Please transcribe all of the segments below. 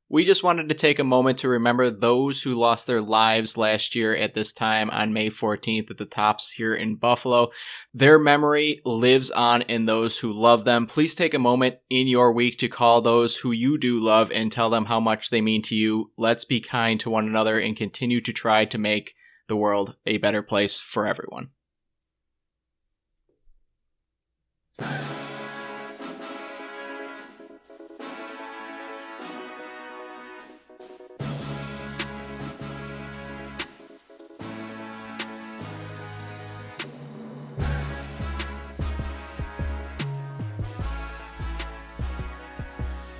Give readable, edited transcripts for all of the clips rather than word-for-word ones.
We just wanted to take a moment to remember those who lost their lives last year at this time on May 14th at the Tops here in Buffalo. Their memory lives on in those who love them. Please take a moment in your week to call those who you do love and tell them how much they mean to you. Let's be kind to one another and continue to try to make the world a better place for everyone.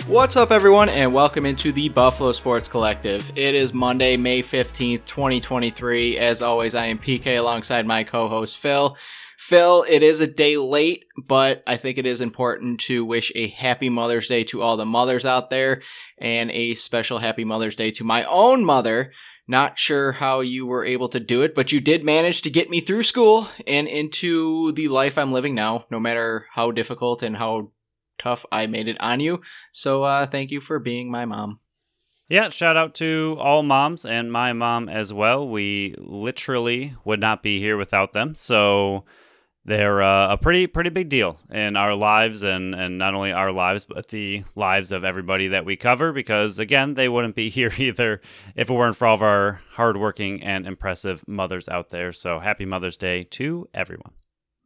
What's up, everyone, and welcome into the Buffalo Sports Collective. It is Monday, May 15th, 2023. As always, I am PK alongside my co-host, Phil. Phil, it is a day late, but I think it is important to wish a happy Mother's Day to all the mothers out there, and a special happy Mother's Day to my own mother. Not sure how you were able to do it, but you did manage to get me through school and into the life I'm living now, no matter how difficult and how tough I made it on you. So thank you for being my mom. Yeah, shout out to all moms and my mom as well. We literally would not be here without them. So they're a pretty big deal in our lives, and not only our lives, but the lives of everybody that we cover, because again, they wouldn't be here either if it weren't for all of our hardworking and impressive mothers out there. So happy Mother's Day to everyone.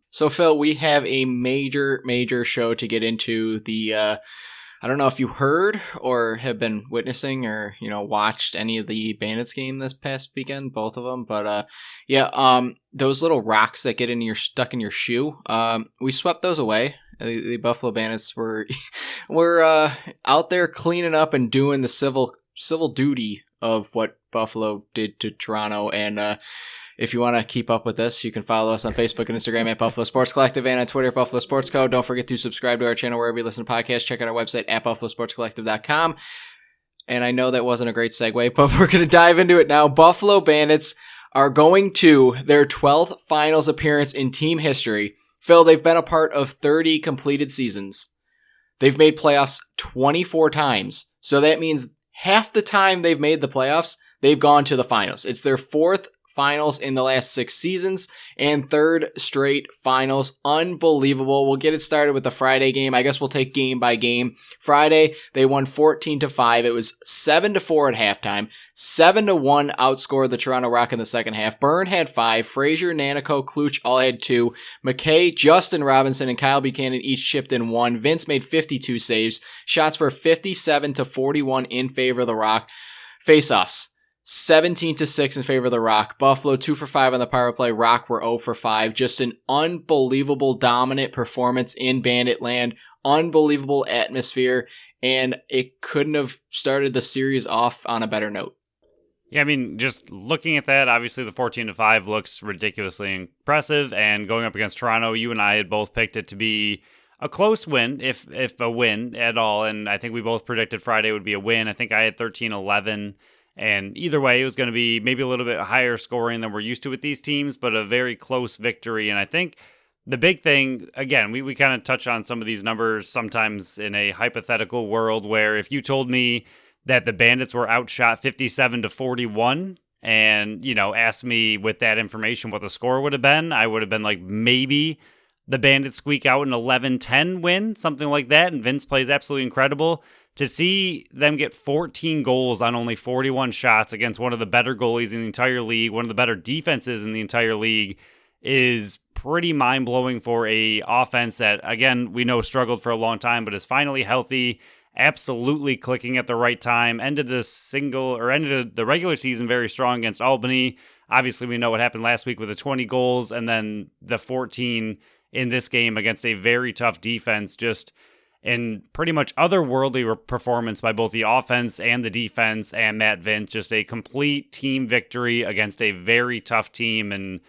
So, Phil, we have a major show to get into. I don't know if you heard or have been witnessing or, watched any of the Bandits game this past weekend, both of them. But, those little rocks that get stuck in your shoe, we swept those away. The Buffalo Bandits were out there cleaning up and doing the civil duty of what Buffalo did to Toronto. And, if you want to keep up with this, you can follow us on Facebook and Instagram at Buffalo Sports Collective, and on Twitter at Buffalo Sports Co. Don't forget to subscribe to our channel wherever you listen to podcasts. Check out our website at buffalosportscollective.com. And I know that wasn't a great segue, but we're going to dive into it now. Buffalo Bandits are going to their 12th finals appearance in team history. Phil, they've been a part of 30 completed seasons. They've made playoffs 24 times. So that means half the time they've made the playoffs, they've gone to the finals. It's their fourth finals in the last 6 seasons and third straight finals. Unbelievable. We'll get it started with the Friday game. I guess we'll take game by game. Friday, they won 14-5. It was 7-4 at halftime. 7-1 outscored the Toronto Rock in the second half. Byrne had 5. Frazier, Nanico, Kluch all had 2. McKay, Justin Robinson, and Kyle Buchanan each chipped in 1. Vinc made 52 saves. Shots were 57-41 in favor of the Rock. Faceoffs, 17-6 in favor of the Rock. Buffalo 2 for 5 on the power play. Rock were 0 for 5. Just an unbelievable dominant performance in Bandit land. Unbelievable atmosphere, and it couldn't have started the series off on a better note. Yeah, I mean, just looking at that, obviously the 14-5 looks ridiculously impressive, and going up against Toronto, you and I had both picked it to be a close win, if a win at all, and I think we both predicted Friday would be a win. I think I had 13-11. And either way, it was going to be maybe a little bit higher scoring than we're used to with these teams, but a very close victory. And I think the big thing, again, we kind of touch on some of these numbers sometimes in a hypothetical world where if you told me that the Bandits were outshot 57-41 and, asked me with that information what the score would have been, I would have been like, maybe the Bandits squeak out an 11-10 win, something like that. And Vinc plays absolutely incredible. To see them get 14 goals on only 41 shots against one of the better goalies in the entire league, one of the better defenses in the entire league, is pretty mind-blowing for a offense that, again, we know struggled for a long time, but is finally healthy, absolutely clicking at the right time, ended the regular season very strong against Albany. Obviously, we know what happened last week with the 20 goals, and then the 14 in this game against a very tough defense. Just in pretty much otherworldly performance by both the offense and the defense and Matt Vinc. Just a complete team victory against a very tough team, and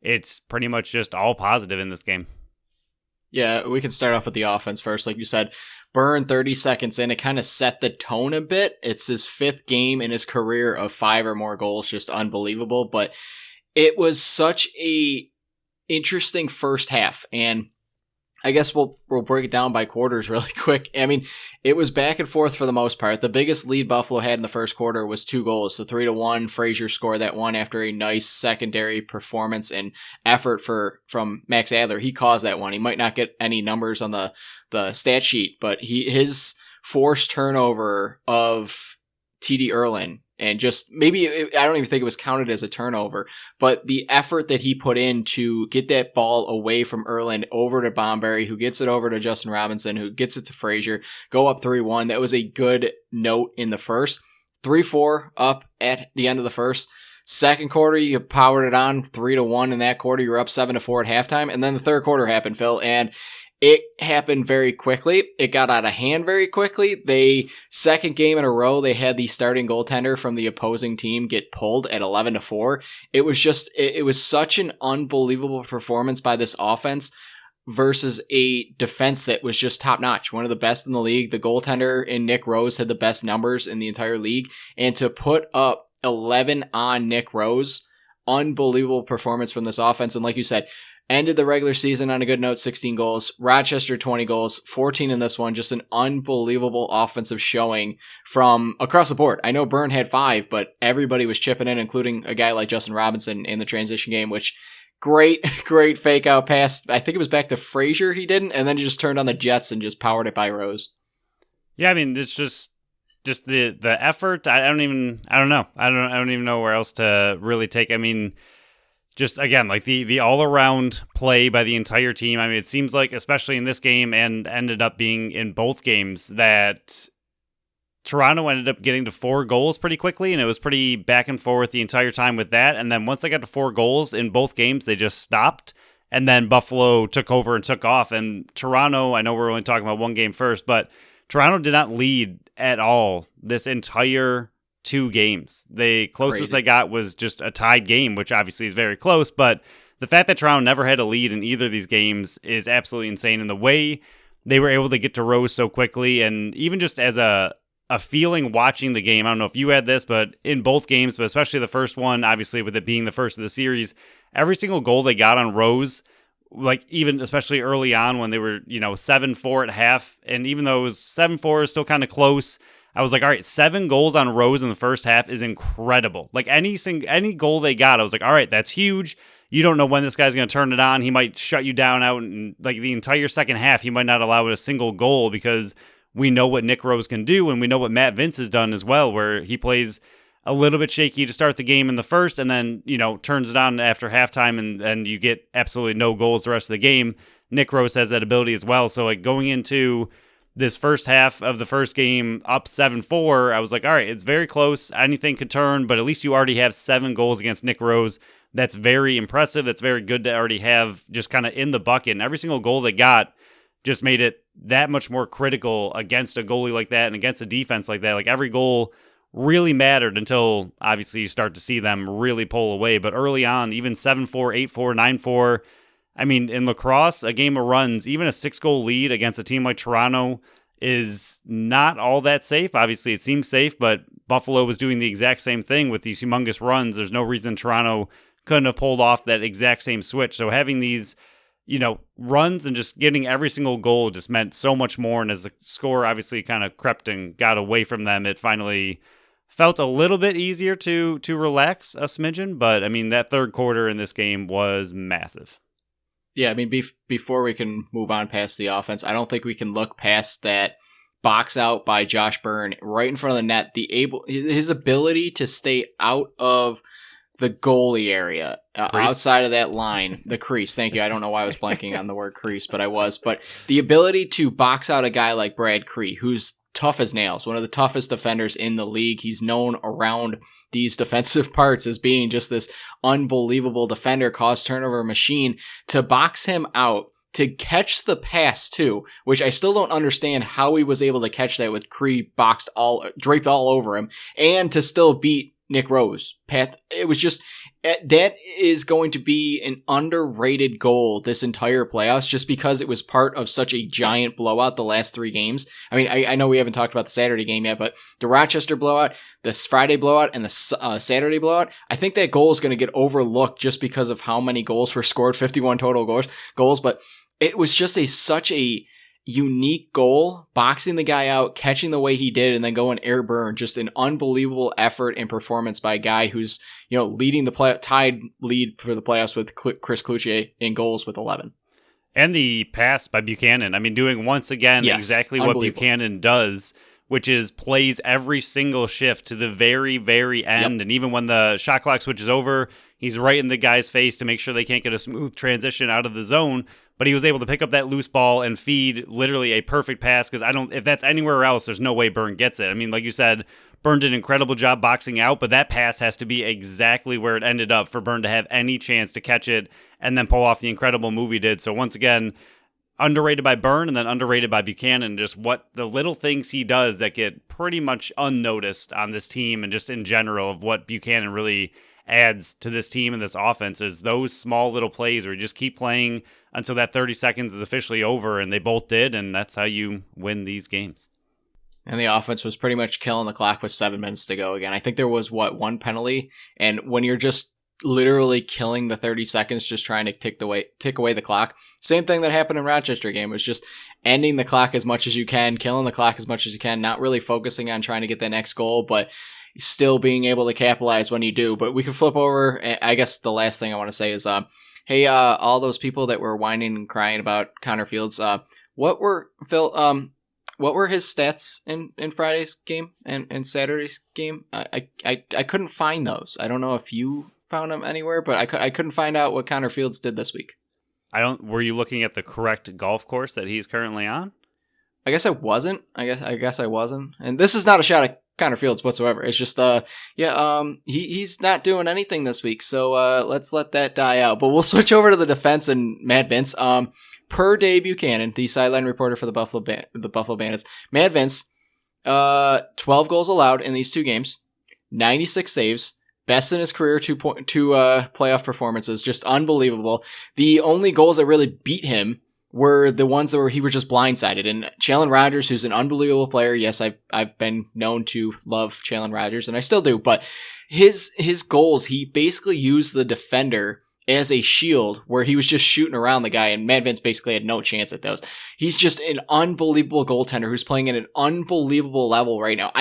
it's pretty much just all positive in this game. Yeah, we can start off with the offense first. Like you said, Byrne 30 seconds in, it kind of set the tone a bit. It's his 5th game in his career of 5 or more goals, just unbelievable. But it was such a interesting first half, and I guess we'll break it down by quarters really quick. I mean, it was back and forth for the most part. The biggest lead Buffalo had in the first quarter was 2 goals. So 3-1, Frazier scored that one after a nice secondary performance and effort from Max Adler. He caused that one. He might not get any numbers on the stat sheet, but his forced turnover of TD Erlin, and just maybe I don't even think it was counted as a turnover, but the effort that he put in to get that ball away from Erland over to Bomberry, who gets it over to Justin Robinson, who gets it to Frazier, go up 3-1. That was a good note in the first. 3-4 up at the end of the first. Second quarter, you powered it on 3-1 in that quarter. You were up 7-4 at halftime. And then the third quarter happened, Phil, and it happened very quickly. It got out of hand very quickly. Second game in a row, they had the starting goaltender from the opposing team get pulled at 11-4. It was such an unbelievable performance by this offense versus a defense that was just top notch. One of the best in the league. The goaltender in Nick Rose had the best numbers in the entire league. And to put up 11 on Nick Rose, unbelievable performance from this offense. And like you said, ended the regular season on a good note, 16 goals. Rochester, 20 goals, 14 in this one. Just an unbelievable offensive showing from across the board. I know Byrne had 5, but everybody was chipping in, including a guy like Justin Robinson in the transition game, which great fake out pass. I think it was back to Frazier he didn't, and then he just turned on the Jets and just powered it by Rose. Yeah, I mean, it's just the effort. I don't even know where else to really take. I mean, just, again, like the all-around play by the entire team. I mean, it seems like, especially in this game and ended up being in both games, that Toronto ended up getting to 4 goals pretty quickly, and it was pretty back and forth the entire time with that. And then once they got to 4 goals in both games, they just stopped. And then Buffalo took over and took off. And Toronto, I know we're only talking about one game first, but Toronto did not lead at all this entire 2 games. The closest they got was just a tied game, which obviously is very close, but the fact that Toronto never had a lead in either of these games is absolutely insane. And the way they were able to get to Rose so quickly, and even just as a feeling watching the game, I don't know if you had this, but in both games, but especially the first one, obviously with it being the first of the series, every single goal they got on Rose, like even especially early on when they were, 7-4 at half, and even though it was 7-4, is still kind of close, I was like, all right, 7 goals on Rose in the first half is incredible. Like any goal they got, I was like, all right, that's huge. You don't know when this guy's going to turn it on. He might shut you down out in like the entire second half. He might not allow a single goal because we know what Nick Rose can do, and we know what Matt Vinc has done as well, where he plays a little bit shaky to start the game in the first and then, turns it on after halftime and you get absolutely no goals the rest of the game. Nick Rose has that ability as well. So like going into this first half of the first game up 7-4, I was like, all right, it's very close. Anything could turn, but at least you already have 7 goals against Nick Rose. That's very impressive. That's very good to already have just kind of in the bucket. And every single goal they got just made it that much more critical against a goalie like that and against a defense like that. Like every goal really mattered until obviously you start to see them really pull away. But early on, even 7-4, 8-4, 9-4, I mean, in lacrosse, a game of runs, even a 6-goal lead against a team like Toronto is not all that safe. Obviously, it seems safe, but Buffalo was doing the exact same thing with these humongous runs. There's no reason Toronto couldn't have pulled off that exact same switch. So having these, runs and just getting every single goal just meant so much more. And as the score obviously kind of crept and got away from them, it finally felt a little bit easier to relax a smidgen. But, I mean, that third quarter in this game was massive. Yeah, I mean, before we can move on past the offense, I don't think we can look past that box out by Josh Byrne right in front of the net. His ability to stay out of the goalie area, outside of that line, the crease. Thank you. I don't know why I was blanking on the word crease, but I was. But the ability to box out a guy like Brad Cree, who's tough as nails, one of the toughest defenders in the league. He's known around these defensive parts as being just this unbelievable defender, cause turnover machine. To box him out, to catch the pass too, which I still don't understand how he was able to catch that with Cree draped all over him, and to still beat Nick Rose. It was just, that is going to be an underrated goal this entire playoffs, just because it was part of such a giant blowout the last 3 games. I mean, I know we haven't talked about the Saturday game yet, but the Rochester blowout, this Friday blowout, and the Saturday blowout, I think that goal is going to get overlooked just because of how many goals were scored, 51 total goals, but it was just such a unique goal, boxing the guy out, catching the way he did, and then going air burn. Just an unbelievable effort and performance by a guy who's, leading the tied lead for the playoffs with Chris Cloutier in goals with 11. And the pass by Buchanan. I mean, doing once again exactly what Buchanan does, which is plays every single shift to the very, very end. Yep. And even when the shot clock switches over, he's right in the guy's face to make sure they can't get a smooth transition out of the zone. But he was able to pick up that loose ball and feed literally a perfect pass, because if that's anywhere else, there's no way Byrne gets it. I mean, like you said, Byrne did an incredible job boxing out, but that pass has to be exactly where it ended up for Byrne to have any chance to catch it and then pull off the incredible move he did. So once again, underrated by Byrne and then underrated by Buchanan, just what the little things he does that get pretty much unnoticed on this team, and just in general of what Buchanan really adds to this team and this offense is those small little plays where you just keep playing until that 30 seconds is officially over, and they both did, and that's how you win these games. And the offense was pretty much killing the clock with 7 minutes to go again. I think there was, one penalty, and when you're just literally killing the 30 seconds just trying to tick away the clock, same thing that happened in Rochester game, was just ending the clock as much as you can, killing the clock as much as you can, not really focusing on trying to get the next goal, but still being able to capitalize when you do. But we can flip over. I guess the last thing I want to say is, hey, all those people that were whining and crying about Connor Fields, what were his stats in Friday's game and Saturday's game? I couldn't find those. I don't know if you found them anywhere, but I couldn't find out what Connor Fields did this week. Were you looking at the correct golf course that he's currently on? I guess I wasn't. I guess I wasn't. And this is not a shot at Connor Fields whatsoever. It's just, he's not doing anything this week. So let's let that die out. But we'll switch over to the defense and Matt Vinc. Per Dave Buchanan, the sideline reporter for the Buffalo Bandits, Matt Vinc, 12 goals allowed in these 2 games, 96 saves. Best in his career, two playoff performances, just unbelievable. The only goals that really beat him were the ones where he was just blindsided. And Challen Rogers, who's an unbelievable player, yes, I've been known to love Challen Rogers, and I still do, but his goals, he basically used the defender as a shield where he was just shooting around the guy, and Matt Vinc basically had no chance at those. He's just an unbelievable goaltender who's playing at an unbelievable level right now.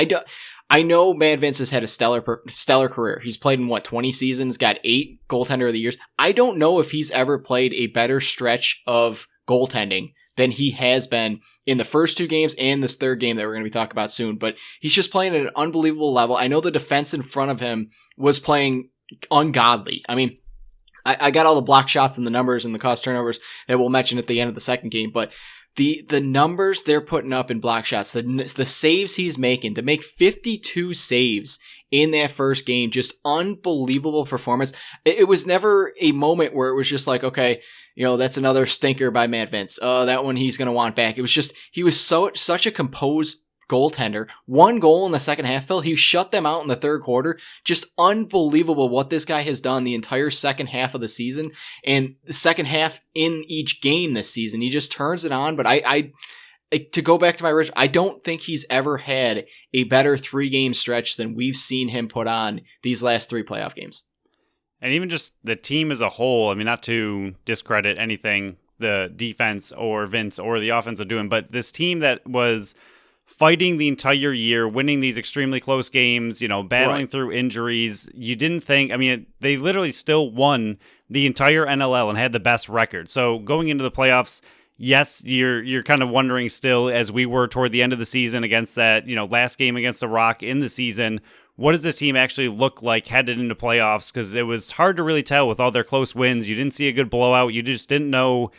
I know Matt Vinc has had a stellar career. He's played in 20 seasons, got 8 goaltender of the years. I don't know if he's ever played a better stretch of goaltending than he has been in the first 2 games and this 3rd game that we're going to be talking about soon. But he's just playing at an unbelievable level. I know the defense in front of him was playing ungodly. I mean, I got all the block shots and the numbers and the cost turnovers that we'll mention at the end of the second game, but the numbers they're putting up in block shots, the saves he's making, to make 52 saves in that first game, just unbelievable performance. It was never a moment where it was just like, okay, that's another stinker by Matt Vinc. Oh, that one he's going to want back. It was just, he was such a composed goaltender. 1 goal in the second half, Phil. He shut them out in the 3rd quarter. Just unbelievable what this guy has done the entire second half of the season, and the second half in each game this season. He just turns it on. But I to go back to my original, I don't think he's ever had a better 3-game stretch than we've seen him put on these last 3 playoff games. And even just the team as a whole, I mean, not to discredit anything the defense or Vinc or the offense are doing, but this team that was fighting the entire year, winning these extremely close games, battling through injuries. You didn't think, they literally still won the entire NLL and had the best record. So going into the playoffs, yes, you're kind of wondering still, as we were toward the end of the season against that, last game against the Rock in the season, what does this team actually look like headed into playoffs? Because it was hard to really tell with all their close wins. You didn't see a good blowout. You just didn't know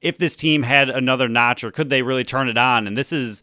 if this team had another notch or could they really turn it on. And this is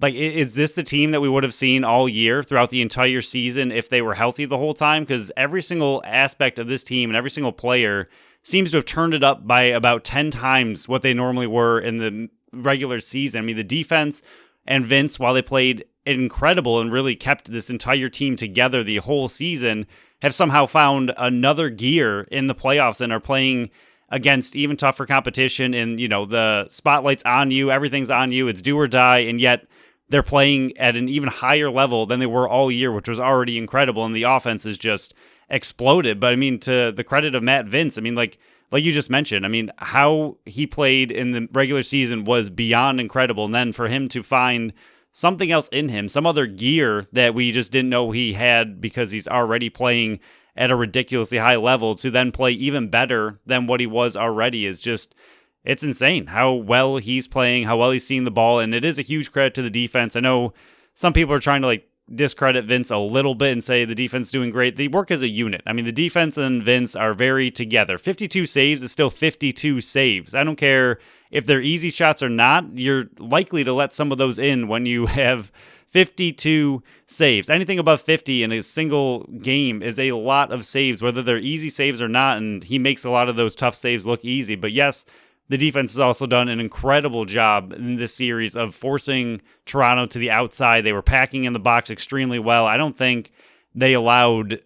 this the team that we would have seen all year throughout the entire season if they were healthy the whole time? Because every single aspect of this team and every single player seems to have turned it up by about 10 times what they normally were in the regular season. The defense and Vinc, while they played incredible and really kept this entire team together the whole season, have somehow found another gear in the playoffs and are playing against even tougher competition. And, the spotlight's on you, everything's on you, it's do or die, and yet they're playing at an even higher level than they were all year, which was already incredible, and the offense has just exploded. But, to the credit of Matt Vinc, like you just mentioned, I mean, how he played in the regular season was beyond incredible. And then for him to find something else in him, some other gear that we just didn't know he had because he's already playing at a ridiculously high level, to then play even better than what he was already is just, it's insane how well he's playing, how well he's seeing the ball. And it is a huge credit to the defense. I know some people are trying to like discredit Vince a little bit and say the defense is doing great. They work as a unit. I mean, the defense and Vince are very together. 52 saves is still 52 saves. I don't care if they're easy shots or not. You're likely to let some of those in when you have 52 saves. Anything above 50 in a single game is a lot of saves, whether they're easy saves or not, and he makes a lot of those tough saves look easy. But yes, the defense has also done an incredible job in this series of forcing Toronto to the outside. They were packing in the box extremely well. I don't think they allowed,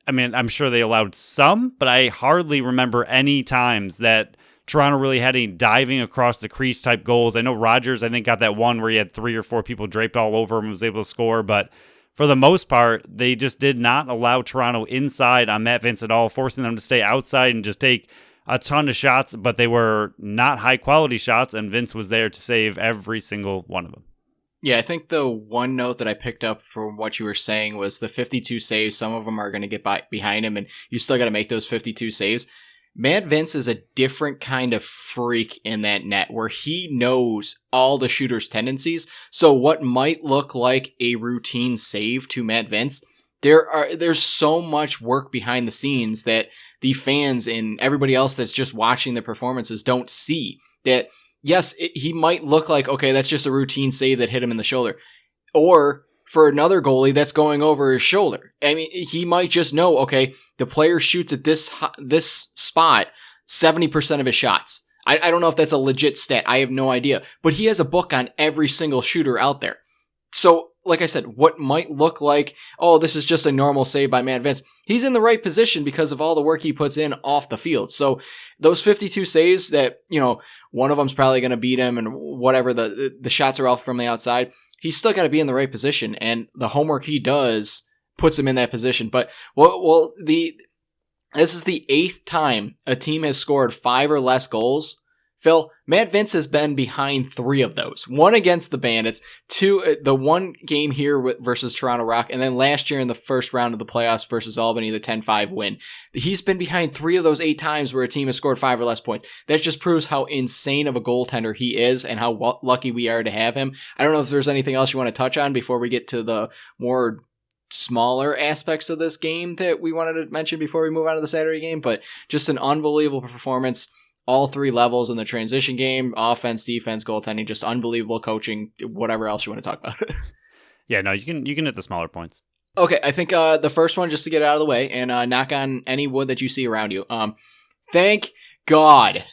I mean, I'm sure they allowed some, but I hardly remember any times that Toronto really had any diving across the crease type goals. I know Rogers, I think, got that one where he had 3 or 4 people draped all over him and was able to score, but for the most part, they just did not allow Toronto inside on Matt Vinc at all, forcing them to stay outside and just take a ton of shots, but they were not high-quality shots, and Vince was there to save every single one of them. Yeah, I think the one note that I picked up from what you were saying was the 52 saves. Some of them are going to get behind him, and you still got to make those 52 saves. Matt Vinc is a different kind of freak in that net where he knows all the shooter's tendencies. So what might look like a routine save to Matt Vinc, there's so much work behind the scenes that the fans and everybody else that's just watching the performances don't see. That, yes, he might look like, okay, that's just a routine save that hit him in the shoulder. Or for another goalie, that's going over his shoulder. I mean, he might just know, okay, the player shoots at this spot 70% of his shots. I don't know if that's a legit stat. I have no idea. But he has a book on every single shooter out there. So, like I said, what might look like, oh, this is just a normal save by Matt Vinc, he's in the right position because of all the work he puts in off the field. So those 52 saves that, one of them's probably going to beat him and whatever, the shots are off from the outside, he's still got to be in the right position. And the homework he does puts him in that position. But, this is the 8th time a team has scored 5 or less goals. Phil, Matt Vinc has been behind 3 of those. 1 against the Bandits, 2, the one game here versus Toronto Rock, and then last year in the first round of the playoffs versus Albany, the 10-5 win. He's been behind 3 of those 8 times where a team has scored 5 or less points. That just proves how insane of a goaltender he is and how lucky we are to have him. I don't know if there's anything else you want to touch on before we get to the more smaller aspects of this game that we wanted to mention before we move on to the Saturday game, but just an unbelievable performance. All 3 levels in the transition game, offense, defense, goaltending, just unbelievable coaching, whatever else you want to talk about. Yeah, no, you can hit the smaller points. Okay, I think the first one, just to get it out of the way and knock on any wood that you see around you. Thank God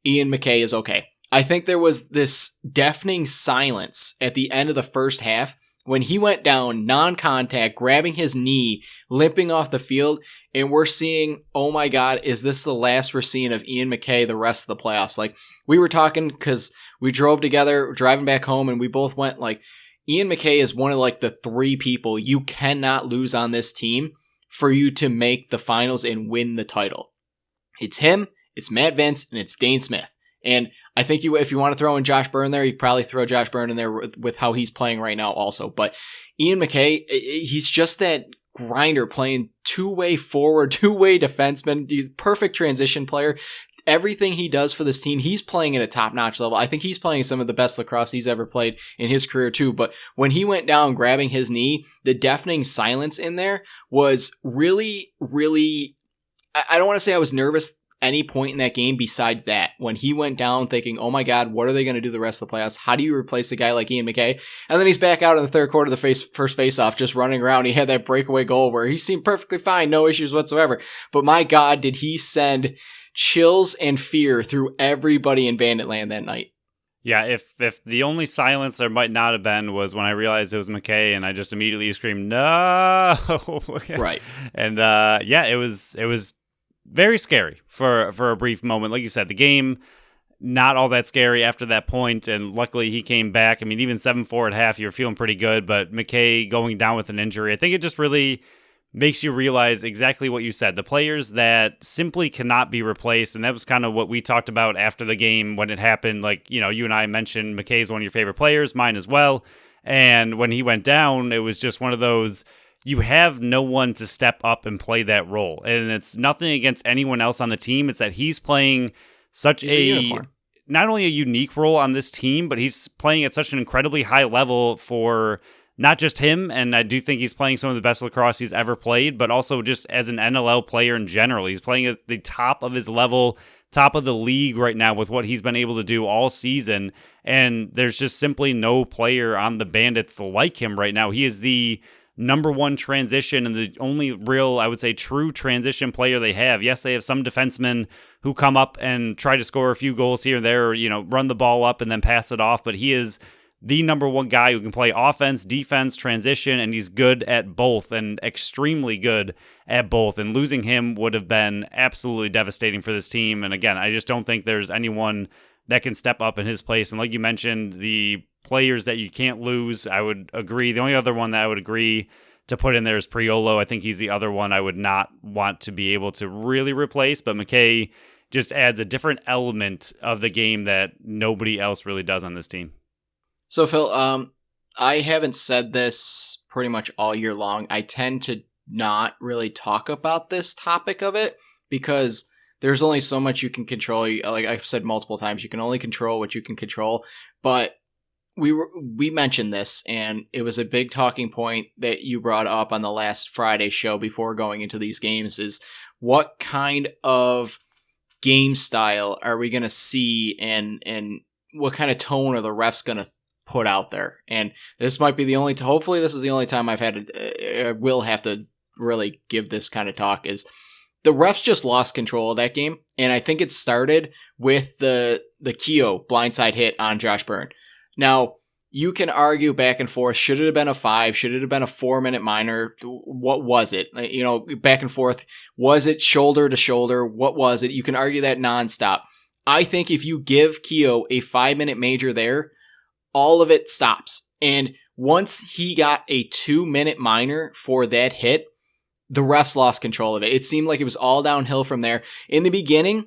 Ian McKay is okay. I think there was this deafening silence at the end of the first half when he went down, non-contact, grabbing his knee, limping off the field, and we're seeing, oh my God, is this the last we're seeing of Ian McKay the rest of the playoffs? Like, we were talking because we drove together, driving back home, and we both went like, Ian McKay is one of like the 3 people you cannot lose on this team for you to make the finals and win the title. It's him, it's Matt Vinc, and it's Dane Smith. And I think if you want to throw in Josh Byrne there, you could probably throw Josh Byrne in there with how he's playing right now also. But Ian McKay, he's just that grinder playing two-way forward, two-way defenseman. He's a perfect transition player. Everything he does for this team, he's playing at a top-notch level. I think he's playing some of the best lacrosse he's ever played in his career too. But when he went down grabbing his knee, the deafening silence in there was really, really, I don't want to say I was nervous any point in that game besides that. When he went down thinking, oh my God, what are they going to do the rest of the playoffs? How do you replace a guy like Ian McKay? And then he's back out in the third quarter of the first faceoff, just running around. He had that breakaway goal where he seemed perfectly fine, no issues whatsoever. But my God, did he send chills and fear through everybody in Banditland that night. Yeah, if the only silence there might not have been was when I realized it was McKay and I just immediately screamed, no! Right. And it was very scary for a brief moment. Like you said, the game, not all that scary after that point, and luckily he came back. I mean, even 7-4 at half, you were feeling pretty good, but McKay going down with an injury, I think it just really makes you realize exactly what you said. The players that simply cannot be replaced, and that was kind of what we talked about after the game when it happened. Like, you and I mentioned McKay's one of your favorite players, mine as well. And when he went down, it was just one of those, you have no one to step up and play that role. And it's nothing against anyone else on the team. It's that he's playing such not only a unique role on this team, but he's playing at such an incredibly high level for not just him, and I do think he's playing some of the best lacrosse he's ever played, but also just as an NLL player in general. He's playing at the top of his level, top of the league right now with what he's been able to do all season, and there's just simply no player on the Bandits like him right now. He is the number one transition and the only real, I would say, true transition player they have. Yes, they have some defensemen who come up and try to score a few goals here and there, or, run the ball up and then pass it off, but he is the number one guy who can play offense, defense, transition, and he's good at both and extremely good at both. And losing him would have been absolutely devastating for this team. And again, I just don't think there's anyone that can step up in his place. And like you mentioned, the players that you can't lose, I would agree. The only other one that I would agree to put in there is Priolo. I think he's the other one I would not want to be able to really replace, but McKay just adds a different element of the game that nobody else really does on this team. So, Phil, I haven't said this pretty much all year long. I tend to not really talk about this topic of it because there's only so much you can control. Like I've said multiple times, you can only control what you can control. But we mentioned this, and it was a big talking point that you brought up on the last Friday show before going into these games is what kind of game style are we going to see and what kind of tone are the refs going to put out there. And this might be the only, hopefully this is the only time I will have to really give this kind of talk, is the refs just lost control of that game. And I think it started with the Keogh blindside hit on Josh Byrne. Now, you can argue back and forth. Should it have been a 5? Should it have been a 4-minute minor? What was it? Back and forth. Was it shoulder to shoulder? What was it? You can argue that nonstop. I think if you give Keogh a 5-minute major there, all of it stops. And once he got a 2-minute minor for that hit, the refs lost control of it. It seemed like it was all downhill from there. In the beginning,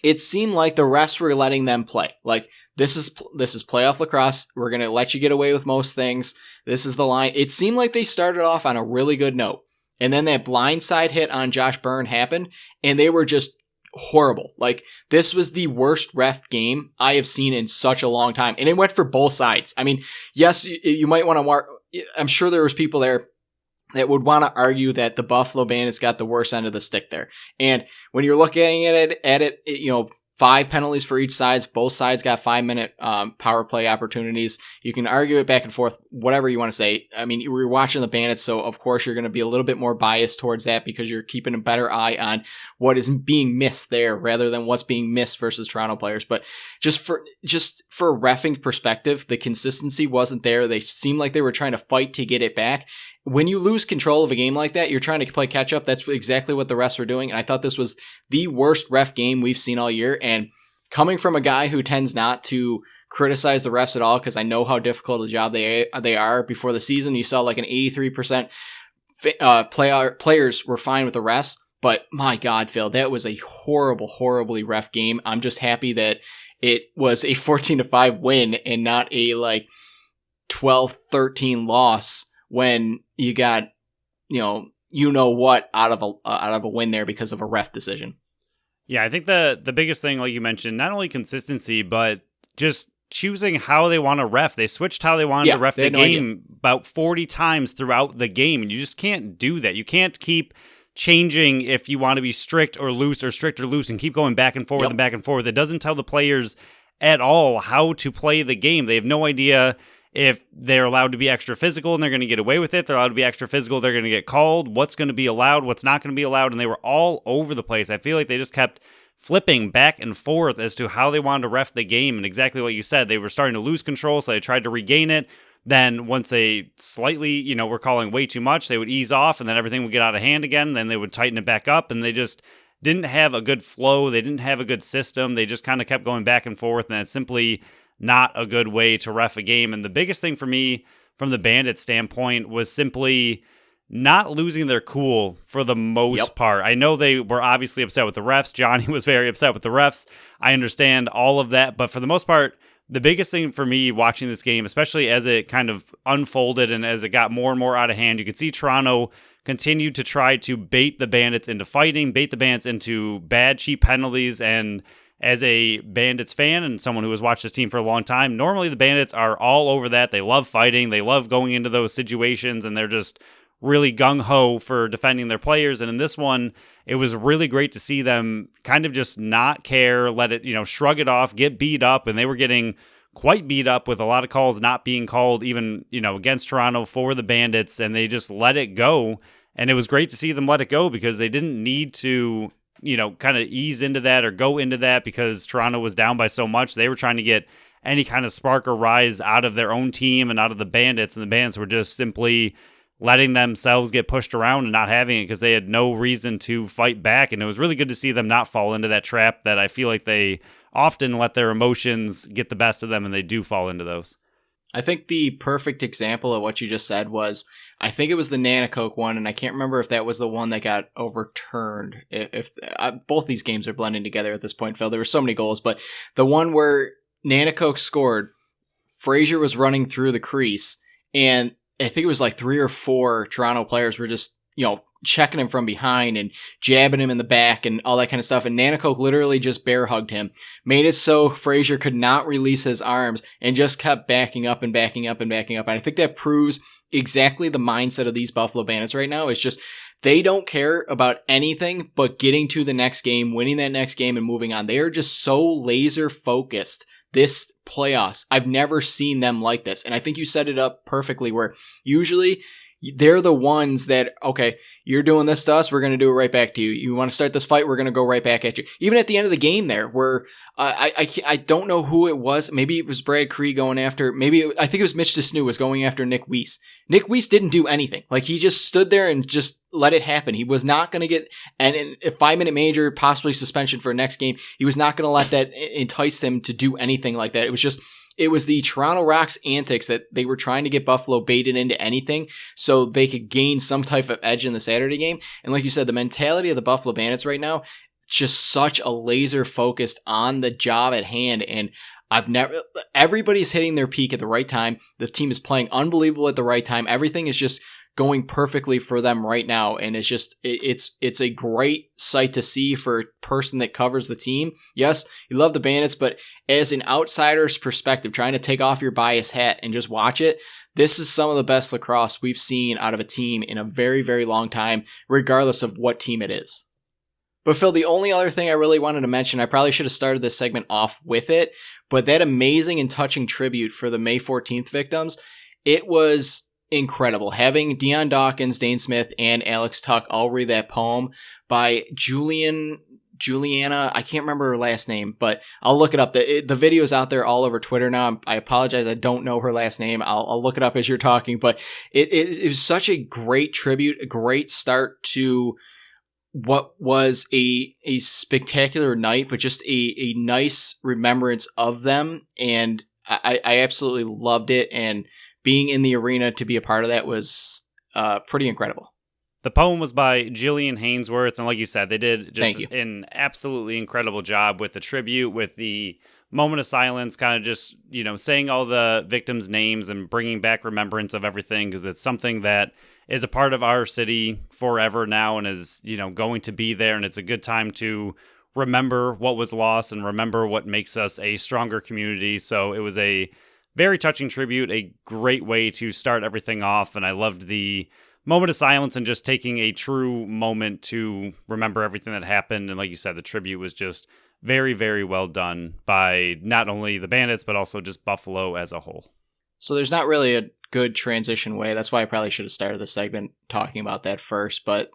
it seemed like the refs were letting them play. Like, this is playoff lacrosse. We're going to let you get away with most things. This is the line. It seemed like they started off on a really good note. And then that blindside hit on Josh Byrne happened, and they were just horrible. Like, this was the worst ref game I have seen in such a long time. And it went for both sides. I mean, yes, you might want to, I'm sure there was people there that would want to argue that the Buffalo Bandits got the worst end of the stick there. And when you're looking at it, 5 penalties for each side. Both sides got 5-minute power play opportunities. You can argue it back and forth, whatever you want to say. I mean, we're watching the Bandits, so of course you're going to be a little bit more biased towards that because you're keeping a better eye on what is being missed there rather than what's being missed versus Toronto players. But just for a reffing perspective, the consistency wasn't there. They seemed like they were trying to fight to get it back. When you lose control of a game like that, you're trying to play catch up. That's exactly what the refs were doing. And I thought this was the worst ref game we've seen all year. And coming from a guy who tends not to criticize the refs at all, because I know how difficult a job they are, before the season, you saw like an 83% players were fine with the refs. But my God, Phil, that was a horribly ref game. I'm just happy that it was a 14-5 win and not a 12-13 loss when you got, what out of a win there because of a ref decision. Yeah, I think the biggest thing, like you mentioned, not only consistency, but just choosing how they want to ref. They switched how they wanted to ref the game about 40 times throughout the game, and you just can't do that. You can't keep changing if you want to be strict or loose or strict or loose and keep going back and forth and back and forth. It doesn't tell the players at all how to play the game. They have no idea if they're allowed to be extra physical and they're going to get away with it. They're allowed to be extra physical, they're going to get called. What's going to be allowed, what's not going to be allowed, and they were all over the place. I feel like they just kept flipping back and forth as to how they wanted to ref the game, and exactly what you said. They were starting to lose control, so they tried to regain it. Then once they slightly, were calling way too much, they would ease off, and then everything would get out of hand again. Then they would tighten it back up, and they just didn't have a good flow. They didn't have a good system. They just kind of kept going back and forth, and it's simply not a good way to ref a game. And the biggest thing for me from the Bandits standpoint was simply not losing their cool for the most part. I know they were obviously upset with the refs. Johnny was very upset with the refs. I understand all of that, but for the most part, the biggest thing for me watching this game, especially as it kind of unfolded and as it got more and more out of hand, you could see Toronto continue to try to bait the Bandits into fighting, bait the Bandits into bad, cheap penalties, and as a Bandits fan and someone who has watched this team for a long time, normally the Bandits are all over that. They love fighting. They love going into those situations, and they're just really gung-ho for defending their players. And in this one, it was really great to see them kind of just not care, let it, shrug it off, get beat up. And they were getting quite beat up with a lot of calls not being called even, against Toronto for the Bandits. And they just let it go. And it was great to see them let it go because they didn't need to, kind of ease into that or go into that because Toronto was down by so much. They were trying to get any kind of spark or rise out of their own team and out of the Bandits. And the Bandits were just simply letting themselves get pushed around and not having it because they had no reason to fight back. And it was really good to see them not fall into that trap that I feel like they often let their emotions get the best of them, and they do fall into those. I think the perfect example of what you just said was, I think it was the Nana Coke one, and I can't remember if that was the one that got overturned. If both these games are blending together at this point, Phil. There were so many goals, but the one where Nana Coke scored, Frazier was running through the crease, and I think it was like 3 or 4 Toronto players were just, checking him from behind and jabbing him in the back and all that kind of stuff. And Nanakoke literally just bear hugged him, made it so Frazier could not release his arms and just kept backing up and backing up and backing up. And I think that proves exactly the mindset of these Buffalo Bandits right now. It's just, they don't care about anything but getting to the next game, winning that next game and moving on. They are just so laser focused this playoffs. I've never seen them like this. And I think you set it up perfectly where usually they're the ones that, okay, you're doing this to us, we're going to do it right back to you. You want to start this fight, we're going to go right back at you. Even at the end of the game there, where I don't know who it was. Maybe it was Brad Cree going after, I think it was Mitch DeSnoo was going after Nick Weiss. Nick Weiss didn't do anything. Like, he just stood there and just let it happen. He was not going to get a 5-minute major, possibly suspension for next game. He was not going to let that entice him to do anything like that. It was the Toronto Rock's antics that they were trying to get Buffalo baited into anything so they could gain some type of edge in the Saturday game. And like you said, the mentality of the Buffalo Bandits right now, just such a laser focused on the job at hand. And everybody's hitting their peak at the right time. The team is playing unbelievable at the right time. Everything is just going perfectly for them right now. And it's just, it's a great sight to see for a person that covers the team. Yes, you love the Bandits, but as an outsider's perspective, trying to take off your bias hat and just watch it, this is some of the best lacrosse we've seen out of a team in a very, very long time, regardless of what team it is. But Phil, the only other thing I really wanted to mention, I probably should have started this segment off with it, but that amazing and touching tribute for the May 14th victims, it was incredible. Having Dion Dawkins, Dane Smith, and Alex Tuck all read that poem by Juliana, I can't remember her last name, but I'll look it up. The video is out there all over Twitter now. I apologize, I don't know her last name. I'll look it up as you're talking, but it was such a great tribute, a great start to what was a spectacular night, but just a nice remembrance of them. And I absolutely loved it. And being in the arena to be a part of that was pretty incredible. The poem was by Jillian Hainsworth, and like you said, they did just an absolutely incredible job with the tribute, with the moment of silence, kind of just, saying all the victims' names and bringing back remembrance of everything, because it's something that is a part of our city forever now and is, going to be there, and it's a good time to remember what was lost and remember what makes us a stronger community. So it was a very touching tribute, a great way to start everything off, and I loved the moment of silence and just taking a true moment to remember everything that happened. And like you said, the tribute was just very, very well done by not only the Bandits, but also just Buffalo as a whole. So there's not really a good transition way. That's why I probably should have started the segment talking about that first, but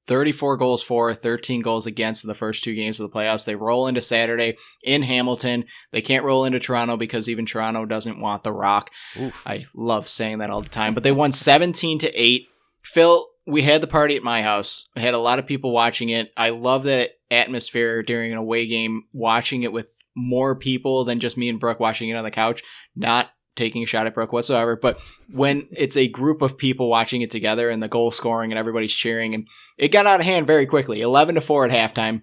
34 goals for, 13 goals against in the first 2 games of the playoffs. They roll into Saturday in Hamilton. They can't roll into Toronto because even Toronto doesn't want the Rock. Oof. I love saying that all the time. But they won 17-8. Phil, we had the party at my house. I had a lot of people watching it. I love the atmosphere during an away game, watching it with more people than just me and Brooke watching it on the couch. Not taking a shot at Brooke whatsoever, but when it's a group of people watching it together and the goal scoring and everybody's cheering, and it got out of hand very quickly, 11-4 at halftime.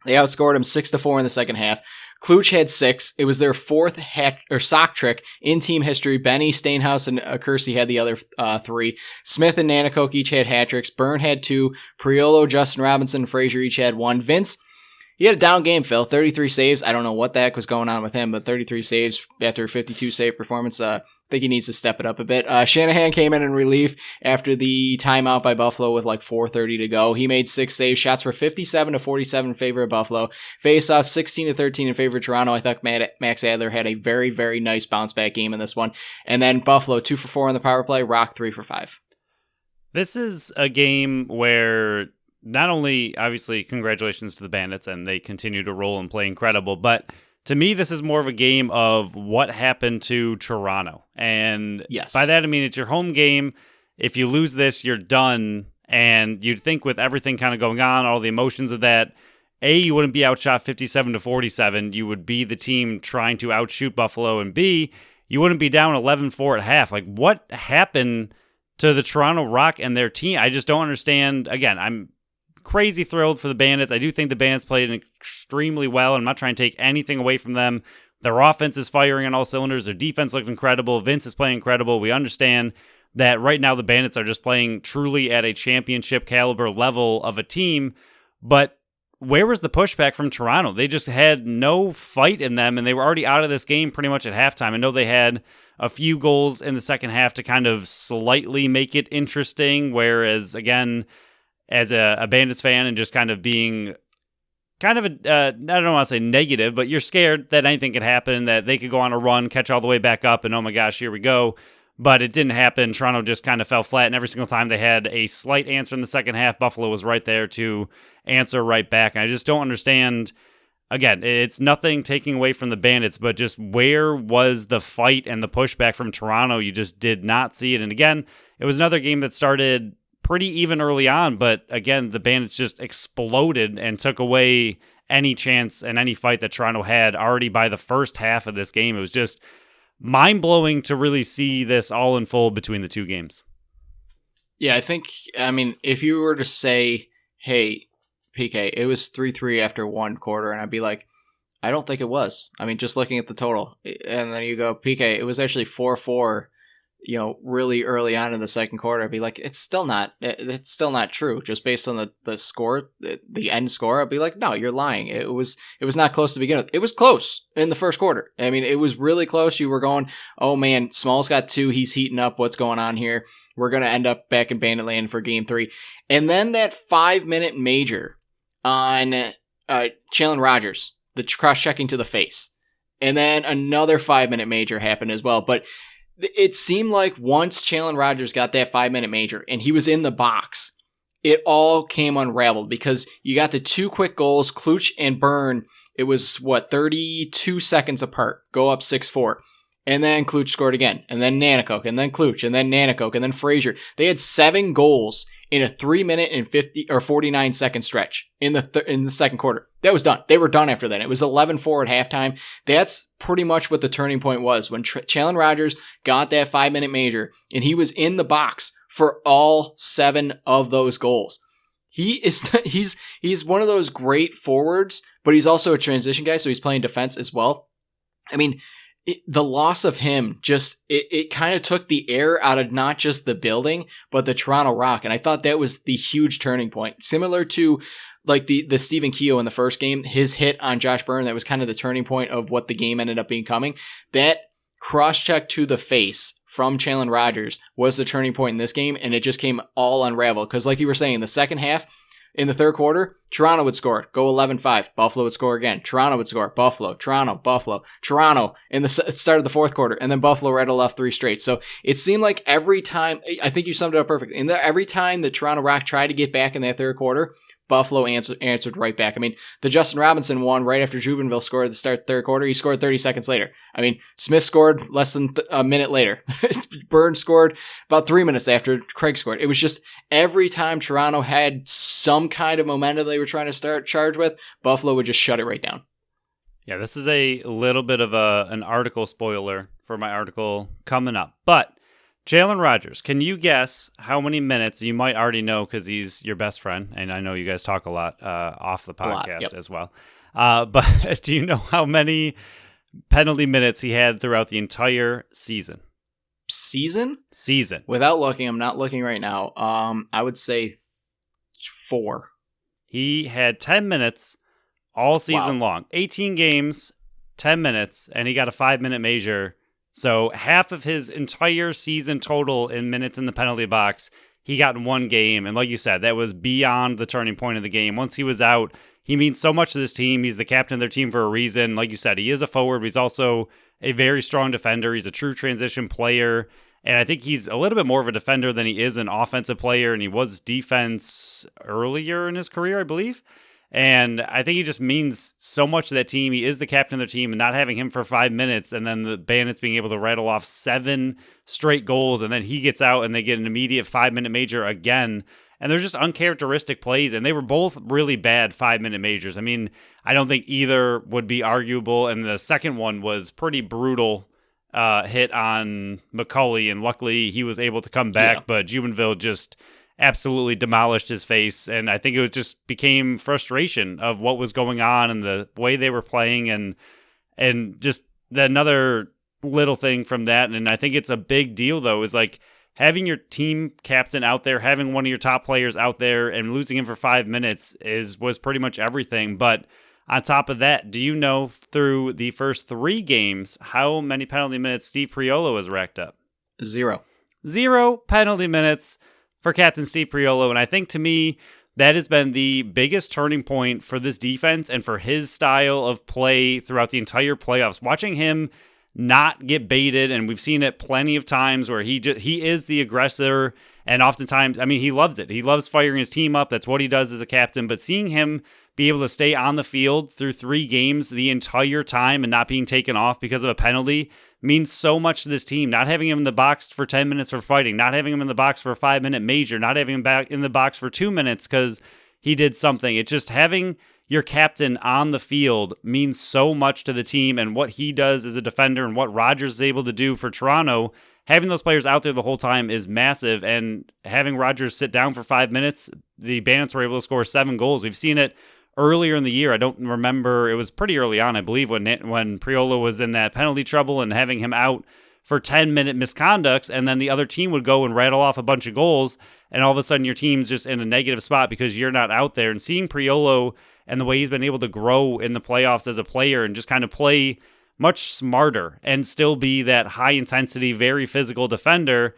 They outscored them 6-4 in the second half. Kluch had 6. It was their 4th sock trick in team history. Benny, Stainhouse, and Kersey had the other 3. Smith and Nanakoke each had hat tricks. Byrne had 2. Priolo, Justin Robinson, and Frazier each had 1. Vinc, he had a down game, Phil. 33 saves. I don't know what the heck was going on with him, but 33 saves after a 52 save performance. I think he needs to step it up a bit. Shanahan came in relief after the timeout by Buffalo with like 4:30 to go. He made 6 saves. Shots were 57-47 in favor of Buffalo. Face-offs 16-13 in favor of Toronto. I thought Max Adler had a very, very nice bounce-back game in this one. And then Buffalo 2 for 4 on the power play. Rock 3 for 5. This is a game where not only, obviously, congratulations to the Bandits, and they continue to roll and play incredible, but to me, this is more of a game of what happened to Toronto. And yes, by that, I mean, it's your home game. If you lose this, you're done. And you'd think with everything kind of going on, all the emotions of that, A, you wouldn't be outshot 57-47. You would be the team trying to outshoot Buffalo. And B, you wouldn't be down 11-4 at half. Like, what happened to the Toronto Rock and their team? I just don't understand. Again, I'm crazy thrilled for the Bandits. I do think the Bandits played extremely well, and I'm not trying to take anything away from them. Their offense is firing on all cylinders. Their defense looked incredible. Vinc is playing incredible. We understand that right now the Bandits are just playing truly at a championship caliber level of a team, but where was the pushback from Toronto? They just had no fight in them, and they were already out of this game pretty much at halftime. I know they had a few goals in the second half to kind of slightly make it interesting, whereas, again, as a Bandits fan and just kind of being kind of I don't want to say negative, but you're scared that anything could happen, that they could go on a run, catch all the way back up, and oh my gosh, here we go. But it didn't happen. Toronto just kind of fell flat, and every single time they had a slight answer in the second half, Buffalo was right there to answer right back. And I just don't understand. Again, it's nothing taking away from the Bandits, but just where was the fight and the pushback from Toronto? You just did not see it. And again, it was another game that started pretty even early on, but again, the Bandits just exploded and took away any chance and any fight that Toronto had already by the first half of this game. It was just mind-blowing to really see this all unfold between the two games. Yeah, I mean, if you were to say, hey, PK, it was 3-3 after one quarter, and I'd be like, I don't think it was. I mean, just looking at the total. And then you go, PK, it was actually 4-4, really early on in the second quarter. I'd be like, it's still not true. Just based on the score, the end score, I'd be like, no, you're lying. It was not close to begin with. It was close in the first quarter. I mean, it was really close. You were going, oh man, Small's got 2. He's heating up. What's going on here? We're going to end up back in Bandit Land for game 3. And then that 5-minute major on Challen Rogers, the cross-checking to the face. And then another 5-minute major happened as well. But it seemed like once Challen Rogers got that 5-minute major and he was in the box, it all came unraveled because you got the 2 quick goals, Kluch and Byrne. It was, 32 seconds apart, go up 6-4. And then Kluch scored again, and then Nanakoke, and then Kluch, and then Nanakoke, and then Frazier. They had 7 goals in a 3-minute and 49-second stretch in the second quarter. That was done. They were done after that. It was 11-4 at halftime. That's pretty much what the turning point was when Challen Rogers got that 5-minute major, and he was in the box for all 7 of those goals. He's one of those great forwards, but he's also a transition guy, so he's playing defense as well. I mean, the loss of him it kind of took the air out of not just the building, but the Toronto Rock. And I thought that was the huge turning point. Similar to like the Stephen Keogh in the first game, his hit on Josh Byrne, that was kind of the turning point of what the game ended up becoming. That cross-check to the face from Challen Rogers was the turning point in this game, and it just came all unraveled. Because like you were saying, in the second half, in the third quarter, Toronto would score, go 11-5. Buffalo would score again. Toronto would score. Buffalo, Toronto, Buffalo, Toronto in the start of the fourth quarter. And then Buffalo rattled off 3 straight. So it seemed like every time, I think you summed it up perfectly. Every time the Toronto Rock tried to get back in that third quarter, Buffalo answered right back. I mean, the Justin Robinson one right after Jubenville scored at the start of the third quarter, he scored 30 seconds later. I mean, Smith scored less than a minute later. Byrne scored about 3 minutes after Craig scored. It was just every time Toronto had some kind of momentum they were trying to start charge with, Buffalo would just shut it right down. Yeah, this is a little bit of an article spoiler for my article coming up. But Jalen Rogers, can you guess how many minutes? You might already know because he's your best friend, and I know you guys talk a lot off the podcast as well. But do you know how many penalty minutes he had throughout the entire season? Season. Without looking, I'm not looking right now. I would say 4. He had 10 minutes all season long. 18 games, 10 minutes, and he got a 5-minute major. So half of his entire season total in minutes in the penalty box, he got in one game. And like you said, that was beyond the turning point of the game. Once he was out, he means so much to this team. He's the captain of their team for a reason. Like you said, he is a forward, but he's also a very strong defender. He's a true transition player. And I think he's a little bit more of a defender than he is an offensive player. And he was defense earlier in his career, I believe. And I think he just means so much to that team. He is the captain of their team, and not having him for 5 minutes, and then the Bandits being able to rattle off 7 straight goals, and then he gets out and they get an immediate 5-minute major again. And they're just uncharacteristic plays, and they were both really bad 5-minute majors. I mean, I don't think either would be arguable, and the second one was pretty brutal hit on McCauley, and luckily he was able to come back, but Jubenville just absolutely demolished his face, and I think it just became frustration of what was going on and the way they were playing, and just another little thing from that. And I think it's a big deal, though, is like having your team captain out there, having one of your top players out there, and losing him for 5 minutes was pretty much everything. But on top of that, do you know through the first 3 games how many penalty minutes Steve Priolo has racked up? 0. 0 penalty minutes for Captain Steve Priolo, and I think to me that has been the biggest turning point for this defense and for his style of play throughout the entire playoffs. Watching him not get baited, and we've seen it plenty of times where he is the aggressor, and oftentimes, I mean, he loves it. He loves firing his team up. That's what he does as a captain, but seeing him be able to stay on the field through 3 games the entire time and not being taken off because of a penalty means so much to this team. Not having him in the box for 10 minutes for fighting, not having him in the box for a 5-minute major, not having him back in the box for 2 minutes because he did something. It's just having your captain on the field means so much to the team, and what he does as a defender and what Rogers is able to do for Toronto. Having those players out there the whole time is massive, and having Rogers sit down for 5 minutes, the Bandits were able to score 7 goals. We've seen it earlier in the year. I don't remember. It was pretty early on, I believe, when Priolo was in that penalty trouble and having him out for 10-minute misconducts, and then the other team would go and rattle off a bunch of goals, and all of a sudden your team's just in a negative spot because you're not out there. And seeing Priolo and the way he's been able to grow in the playoffs as a player and just kind of play much smarter and still be that high-intensity, very physical defender,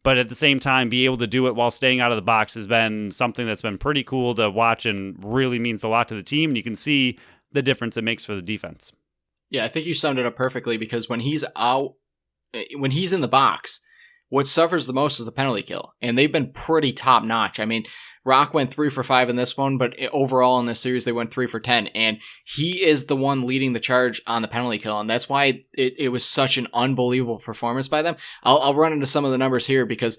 but at the same time be able to do it while staying out of the box has been something that's been pretty cool to watch and really means a lot to the team. And you can see the difference it makes for the defense. Yeah, I think you summed it up perfectly, because when he's out, when he's in the box, what suffers the most is the penalty kill. And they've been pretty top notch. I mean, Rock went 3 for 5 in this one, but overall in this series, they went 3 for 10. And he is the one leading the charge on the penalty kill. And that's why it was such an unbelievable performance by them. I'll run into some of the numbers here, because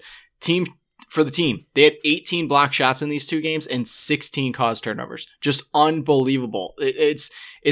for the team, they had 18 block shots in these 2 games and 16 caused turnovers. Just unbelievable. It's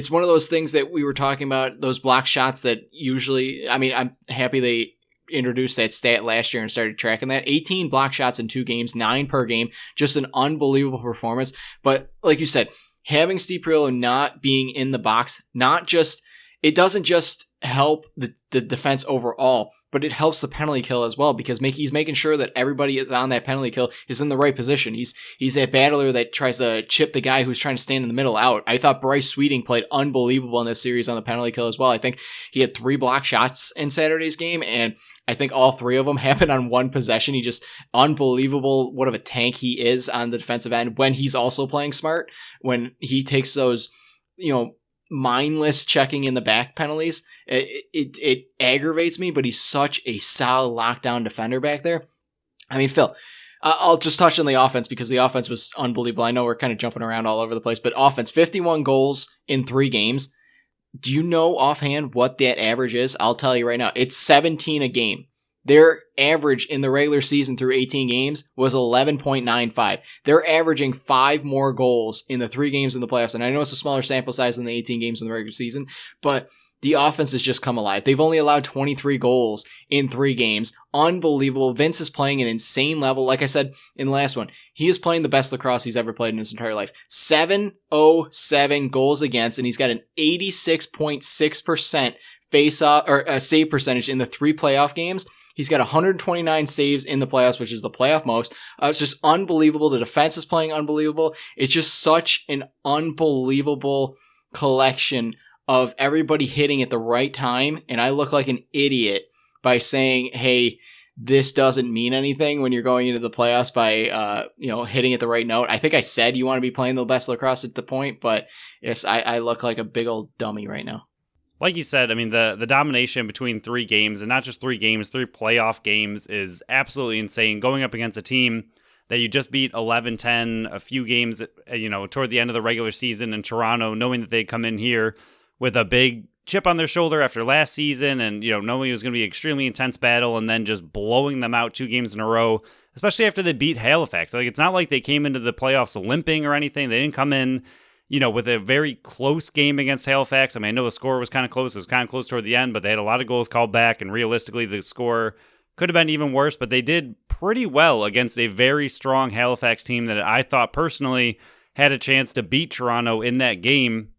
one of those things that we were talking about, those block shots that usually, I mean, I'm happy they introduced that stat last year and started tracking that. 18 block shots in 2 games, 9 per game, just an unbelievable performance. But like you said, having Steve Priolo not being in the box, it doesn't just help the defense overall, but it helps the penalty kill as well, because he's making sure that everybody is on that penalty kill is in the right position. He's a battler that tries to chip the guy who's trying to stand in the middle out. I thought Bryce Sweeting played unbelievable in this series on the penalty kill as well. I think he had 3 block shots in Saturday's game, and I think all 3 of them happened on one possession. He just unbelievable what of a tank he is on the defensive end when he's also playing smart, when he takes those, mindless checking in the back penalties. It aggravates me, but he's such a solid lockdown defender back there. I mean, Phil, I'll just touch on the offense, because the offense was unbelievable. I know we're kind of jumping around all over the place, but offense, 51 goals in 3 games. Do you know offhand what that average is? I'll tell you right now. It's 17 a game. Their average in the regular season through 18 games was 11.95. They're averaging 5 more goals in the 3 games in the playoffs. And I know it's a smaller sample size than the 18 games in the regular season, but the offense has just come alive. They've only allowed 23 goals in 3 games. Unbelievable. Vinc is playing an insane level. Like I said in the last one, he is playing the best lacrosse he's ever played in his entire life. 707 goals against, and he's got an 86.6% face-off or save percentage in the 3 playoff games. He's got 129 saves in the playoffs, which is the playoff most. It's just unbelievable. The defense is playing unbelievable. It's just such an unbelievable collection of everybody hitting at the right time. And I look like an idiot by saying, hey, this doesn't mean anything when you're going into the playoffs by, hitting at the right note. I think I said you want to be playing the best lacrosse at the point, but yes, I look like a big old dummy right now. Like you said, I mean, the domination between 3 games, and not just 3 games, 3 playoff games, is absolutely insane. Going up against a team that you just beat 11-10 a few games, toward the end of the regular season in Toronto, knowing that they'd come in here with a big chip on their shoulder after last season and, knowing it was going to be an extremely intense battle and then just blowing them out 2 games in a row, especially after they beat Halifax. Like, it's not like they came into the playoffs limping or anything. They didn't come in, with a very close game against Halifax. I mean, I know the score was kind of close. It was kind of close toward the end, but they had a lot of goals called back, and realistically, the score could have been even worse, but they did pretty well against a very strong Halifax team that I thought personally had a chance to beat Toronto in that game.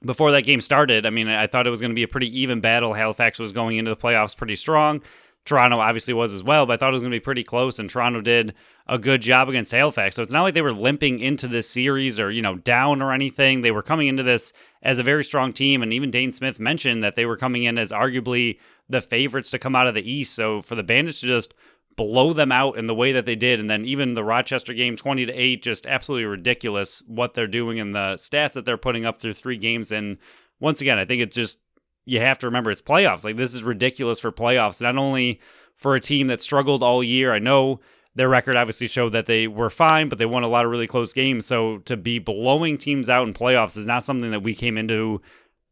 Before that game started, I mean, I thought it was going to be a pretty even battle. Halifax was going into the playoffs pretty strong. Toronto obviously was as well, but I thought it was going to be pretty close, and Toronto did a good job against Halifax. So it's not like they were limping into this series or, down or anything. They were coming into this as a very strong team, and even Dane Smith mentioned that they were coming in as arguably the favorites to come out of the East. So for the Bandits to just blow them out in the way that they did, and then even the Rochester game 20-8, just absolutely ridiculous what they're doing and the stats that they're putting up through 3 games. And once again, I think it's just, you have to remember it's playoffs. Like, this is ridiculous for playoffs, not only for a team that struggled all year. I know their record obviously showed that they were fine, but they won a lot of really close games. So to be blowing teams out in playoffs is not something that we came into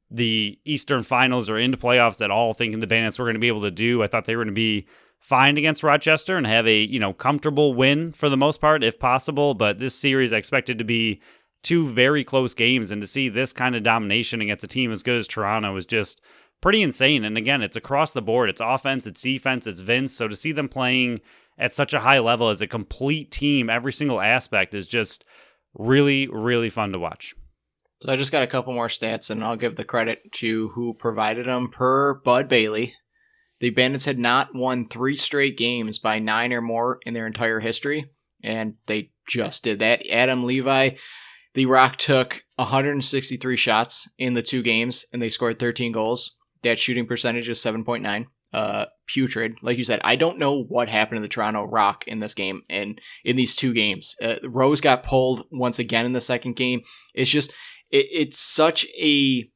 the Eastern Finals or into playoffs at all thinking the Bandits were going to be able to do. I thought they were going to be fine against Rochester and have a, comfortable win for the most part, if possible. But this series I expected to be 2 very close games, and to see this kind of domination against a team as good as Toronto is just pretty insane. And again, it's across the board. It's offense, it's defense, it's Vinc. So to see them playing at such a high level as a complete team, every single aspect is just really, really fun to watch. So I just got a couple more stats, and I'll give the credit to who provided them. Per Bud Bailey, the Bandits had not won 3 straight games by 9 or more in their entire history, and they just did that. Adam Levi, the Rock took 163 shots in the 2 games, and they scored 13 goals. That shooting percentage is 7.9. Putrid. Like you said, I don't know what happened to the Toronto Rock in this game and in these 2 games. Rose got pulled once again in the second game. It's just, it's such a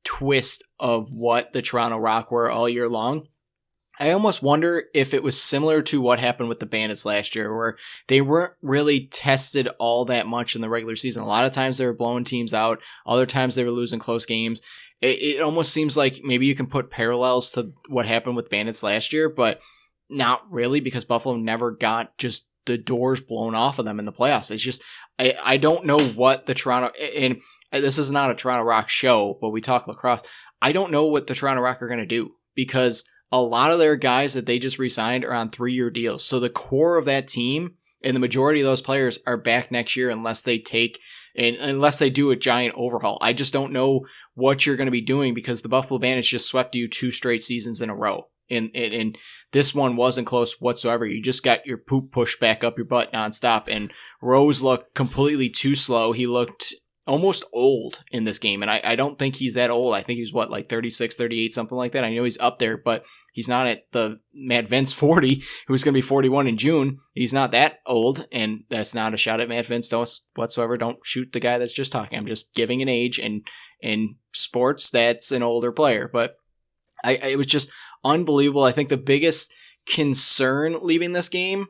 twist of what the Toronto Rock were all year long. I almost wonder if it was similar to what happened with the Bandits last year, where they weren't really tested all that much in the regular season. A lot of times they were blowing teams out. Other times they were losing close games. It almost seems like maybe you can put parallels to what happened with Bandits last year, but not really, because Buffalo never got just the doors blown off of them in the playoffs. It's just, I don't know what the Toronto, and this is not a Toronto Rock show, but we talk lacrosse. I don't know what the Toronto Rock are going to do, because a lot of their guys that they just re-signed are on 3-year deals. So the core of that team and the majority of those players are back next year unless they do a giant overhaul. I just don't know what you're going to be doing, because the Buffalo Bandits just swept you 2 straight seasons in a row. And this one wasn't close whatsoever. You just got your poop pushed back up your butt nonstop. And Rose looked completely too slow. He looked almost old in this game, and I don't think he's that old. I think he's like 36, 38, something like that. I know he's up there, but he's not at the Matt Vinc 40, who's going to be 41 in June. He's not that old, and that's not a shot at Matt Vinc whatsoever. Don't shoot the guy that's just talking. I'm just giving an age, and in sports, that's an older player. But it was just unbelievable. I think the biggest concern leaving this game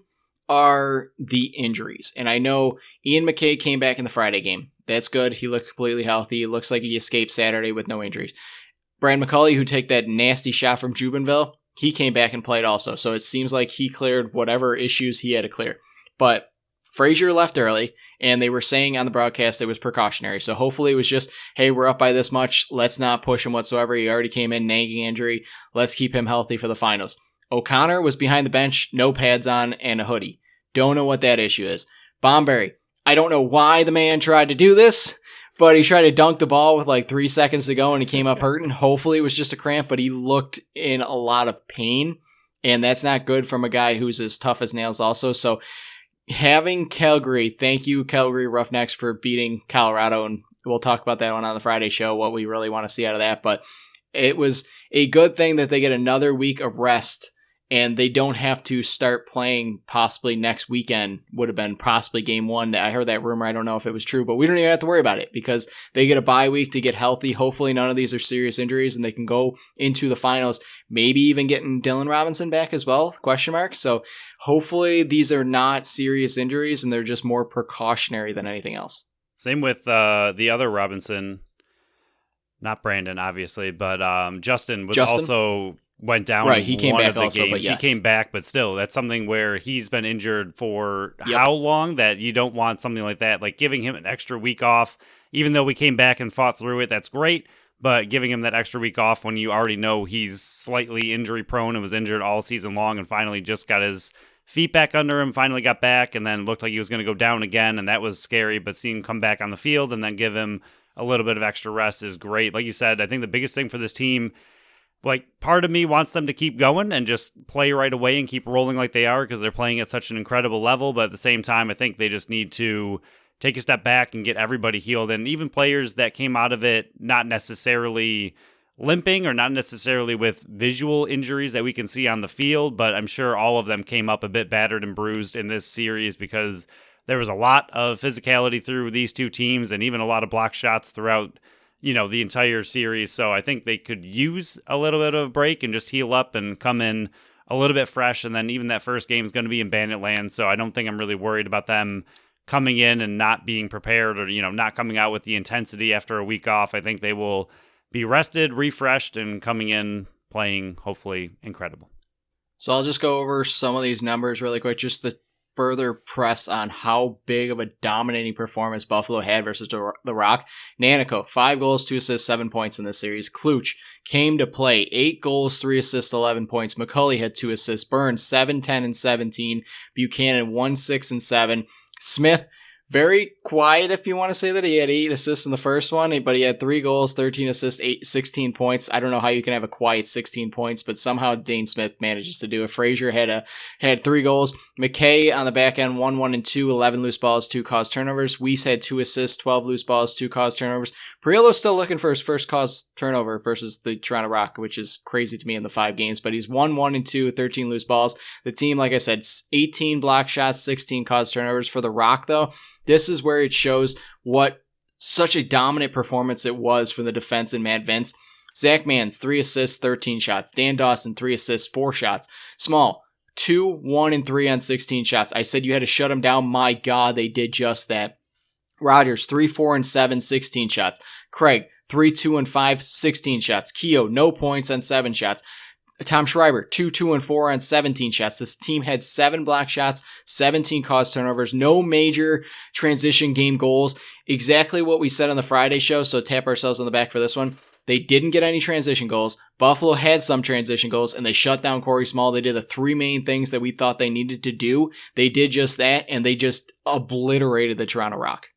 are the injuries. And I know Ian McKay came back in the Friday game. That's good. He looked completely healthy. It looks like he escaped Saturday with no injuries. Brad McCauley, who took that nasty shot from Jubenville, he came back and played also. So it seems like he cleared whatever issues he had to clear. But Frazier left early, and they were saying on the broadcast it was precautionary. So hopefully it was just, hey, we're up by this much. Let's not push him whatsoever. He already came in, nagging injury. Let's keep him healthy for the finals. O'Connor was behind the bench, no pads on, and a hoodie. Don't know what that issue is. Bomberry, I don't know why the man tried to do this, but he tried to dunk the ball with like 3 seconds to go, and he came up hurting. Hopefully it was just a cramp, but he looked in a lot of pain, and that's not good from a guy who's as tough as nails also. So having Calgary, thank you, Calgary Roughnecks, for beating Colorado, and we'll talk about that one on the Friday show, what we really want to see out of that, but it was a good thing that they get another week of rest and they don't have to start playing possibly next weekend, would have been possibly game one. I heard that rumor. I don't know if it was true, but we don't even have to worry about it because they get a bye week to get healthy. Hopefully none of these are serious injuries and they can go into the finals, maybe even getting Dylan Robinson back as well, question mark. So hopefully these are not serious injuries and they're just more precautionary than anything else. Same with the other Robinson, not Brandon, obviously, but Justin also went down. Right, he came one back of the also, games. but yes. He came back, but still, that's something where he's been injured for how long that you don't want something like that. Like giving him an extra week off, even though we came back and fought through it, that's great. But giving him that extra week off when you already know he's slightly injury prone and was injured all season long and finally just got his feet back under him, finally got back, and then looked like he was going to go down again, and that was scary. But seeing him come back on the field and then give him a little bit of extra rest is great. Like you said, I think the biggest thing for this team, like part of me wants them to keep going and just play right away and keep rolling like they are because they're playing at such an incredible level. But at the same time, I think they just need to take a step back and get everybody healed. And even players that came out of it not necessarily limping or not necessarily with visual injuries that we can see on the field, but I'm sure all of them came up a bit battered and bruised in this series because there was a lot of physicality through these two teams and even a lot of block shots throughout, the entire series. So I think they could use a little bit of a break and just heal up and come in a little bit fresh. And then even that first game is going to be in Bandit land. So I don't think I'm really worried about them coming in and not being prepared or, not coming out with the intensity after a week off. I think they will be rested, refreshed, and coming in playing hopefully incredible. So I'll just go over some of these numbers really quick, just the further press on how big of a dominating performance Buffalo had versus the Rock. Nanako, 5 goals, 2 assists, 7 points in this series. Kluch came to play, 8 goals, 3 assists, 11 points. McCulley had 2 assists. Burns, 7, 10, and 17. Buchanan, 1, 6, and 7. Smith, very quiet if you want to say that. He had 8 assists in the first one, but he had 3 goals, 13 assists, 16 points. I don't know how you can have a quiet 16 points, but somehow Dane Smith manages to do it. Frazier had 3 goals. McKay on the back end, 1, 1, and 2, 11 loose balls, 2 caused turnovers. Weiss had 2 assists, 12 loose balls, 2 caused turnovers. Perillo's still looking for his first caused turnover versus the Toronto Rock, which is crazy to me in the 5 games, but he's 1, 1, and 2, 13 loose balls. The team, like I said, 18 block shots, 16 caused turnovers. For the Rock, though, this is where it shows what such a dominant performance it was for the defense in Matt Vinc. Zach Mans, 3 assists, 13 shots. Dan Dawson, 3 assists, 4 shots. Small, 2, 1, and 3 on 16 shots. I said you had to shut them down. My God, they did just that. Rogers, 3, 4, and 7, 16 shots. Craig, 3, 2, and 5, 16 shots. Keogh, no points on 7 shots. Tom Schreiber, 2, 2, and 4 on 17 shots. This team had 7 block shots, 17 caused turnovers, no major transition game goals. Exactly what we said on the Friday show, so tap ourselves on the back for this one. They didn't get any transition goals. Buffalo had some transition goals, and they shut down Corey Small. They did the 3 main things that we thought they needed to do. They did just that, and they just obliterated the Toronto Rock.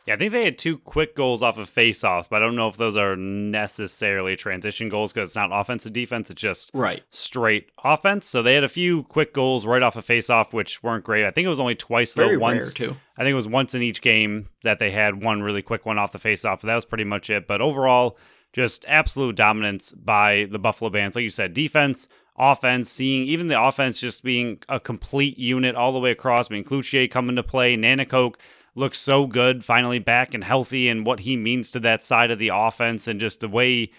Yeah, I think they had 2 quick goals off of face-offs, but I don't know if those are necessarily transition goals because it's not offensive defense. It's just straight offense. So they had a few quick goals right off of face-off, which weren't great. I think it was only twice, though. Very once, rare, too. I think it was once in each game that they had one really quick one off the face-off, but that was pretty much it. But overall, just absolute dominance by the Buffalo Bandits. Like you said, defense, offense, seeing even the offense just being a complete unit all the way across. I mean, Cloutier coming to play, Nanakoke looks so good, finally back and healthy, and what he means to that side of the offense, and just the way